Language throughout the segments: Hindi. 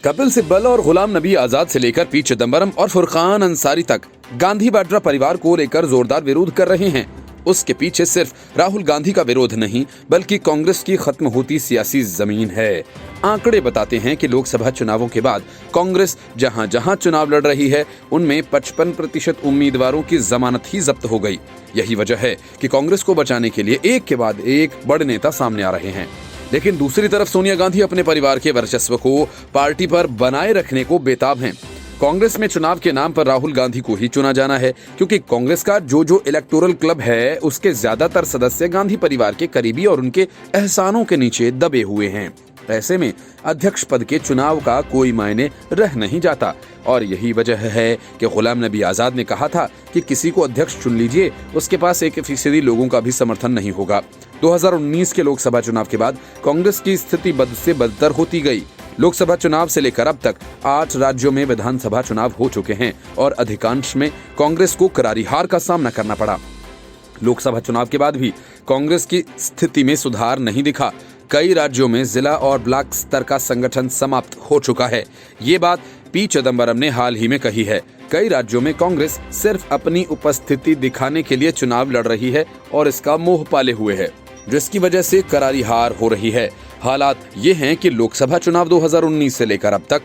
कपिल सिब्बल और गुलाम नबी आजाद से लेकर पी चिदंबरम और फुरकान अंसारी तक गांधी वाड्रा परिवार को लेकर जोरदार विरोध कर रहे हैं। उसके पीछे सिर्फ राहुल गांधी का विरोध नहीं, बल्कि कांग्रेस की खत्म होती सियासी जमीन है। आंकड़े बताते हैं कि लोकसभा चुनावों के बाद कांग्रेस जहां जहां चुनाव लड़ रही है, उनमें 55% उम्मीदवारों की जमानत ही जब्त हो गई। यही वजह है कि कांग्रेस को बचाने के लिए एक के बाद एक बड़े नेता सामने आ रहे हैं। लेकिन दूसरी तरफ सोनिया गांधी अपने परिवार के वर्चस्व को पार्टी पर बनाए रखने को बेताब हैं। कांग्रेस में चुनाव के नाम पर राहुल गांधी को ही चुना जाना है, क्योंकि कांग्रेस का जो इलेक्टोरल क्लब है, उसके ज्यादातर सदस्य गांधी परिवार के करीबी और उनके एहसानों के नीचे दबे हुए हैं। ऐसे में अध्यक्ष पद के चुनाव का कोई मायने रह नहीं जाता। और यही वजह है कि गुलाम नबी आजाद ने कहा था कि किसी को अध्यक्ष चुन लीजिए, उसके पास 1% लोगों का भी समर्थन नहीं होगा। 2019 के लोकसभा चुनाव के बाद कांग्रेस की स्थिति बद से बदतर होती गई। लोकसभा चुनाव से लेकर अब तक 8 राज्यों में विधानसभा चुनाव हो चुके हैं और अधिकांश में कांग्रेस को करारी हार का सामना करना पड़ा। लोकसभा चुनाव के बाद भी कांग्रेस की स्थिति में सुधार नहीं दिखा। कई राज्यों में जिला और ब्लॉक स्तर का संगठन समाप्त हो चुका है। ये बात पी चिदंबरम ने हाल ही में कही है। कई राज्यों में कांग्रेस सिर्फ अपनी उपस्थिति दिखाने के लिए चुनाव लड़ रही है और इसका मोह पाले हुए है, जिसकी वजह से करारी हार हो रही है। हालात ये हैं कि लोकसभा चुनाव 2019 से लेकर अब तक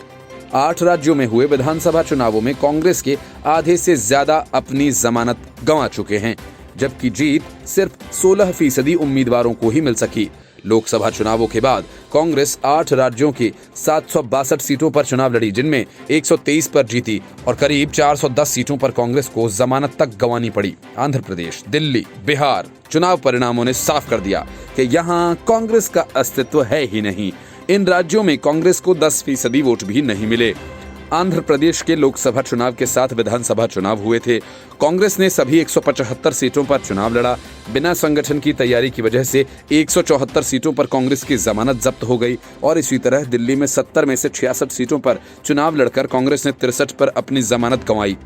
8 राज्यों में हुए विधानसभा चुनावों में कांग्रेस के आधे से ज्यादा अपनी जमानत गंवा चुके हैं, जबकि जीत सिर्फ 16% उम्मीदवारों को ही मिल सकी। लोकसभा चुनावों के बाद कांग्रेस 8 राज्यों की 762 सीटों पर चुनाव लड़ी, जिनमें 123 पर जीती और करीब 410 सीटों पर कांग्रेस को जमानत तक गंवानी पड़ी। आंध्र प्रदेश, दिल्ली, बिहार चुनाव परिणामों ने साफ कर दिया कि यहाँ कांग्रेस का अस्तित्व है ही नहीं। इन राज्यों में कांग्रेस को 10% वोट भी नहीं मिले। आंध्र प्रदेश के लोकसभा चुनाव के साथ विधानसभा चुनाव हुए थे। कांग्रेस ने सभी 175 सीटों पर चुनाव लड़ा। बिना संगठन की तैयारी की वजह से 174 सीटों पर कांग्रेस की जमानत जब्त हो गई और इसी तरह दिल्ली में 70 में से 66 सीटों पर चुनाव लड़कर कांग्रेस ने 63 पर अपनी जमानत गंवाई।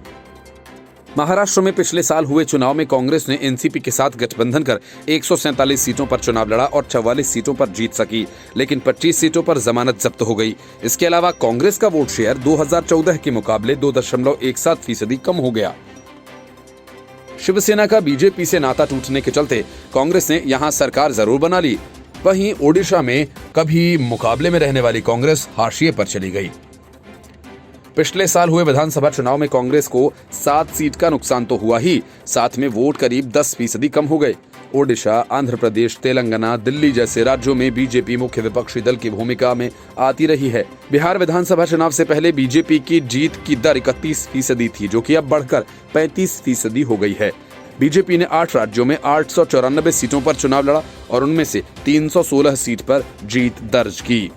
महाराष्ट्र में पिछले साल हुए चुनाव में कांग्रेस ने एनसीपी के साथ गठबंधन कर 147 सीटों पर चुनाव लड़ा और 44 सीटों पर जीत सकी, लेकिन 25 सीटों पर जमानत जब्त हो गई। इसके अलावा कांग्रेस का वोट शेयर 2014 के मुकाबले 2.17% कम हो गया। शिवसेना का बीजेपी से नाता टूटने के चलते कांग्रेस ने यहां सरकार जरूर बना ली, वहीं ओडिशा में कभी मुकाबले में रहने वाली कांग्रेस हाशिए पर चली गई। पिछले साल हुए विधानसभा चुनाव में कांग्रेस को 7 सीट का नुकसान तो हुआ ही, साथ में वोट करीब 10% कम हो गए। ओडिशा, आंध्र प्रदेश, तेलंगाना, दिल्ली जैसे राज्यों में बीजेपी मुख्य विपक्षी दल की भूमिका में आती रही है। बिहार विधानसभा चुनाव से पहले बीजेपी की जीत की दर 31% थी, जो कि अब बढ़कर 35% हो गई है। बीजेपी ने 8 राज्यों में 894 सीटों पर चुनाव लड़ा और उनमें से 316 सीट पर जीत दर्ज की।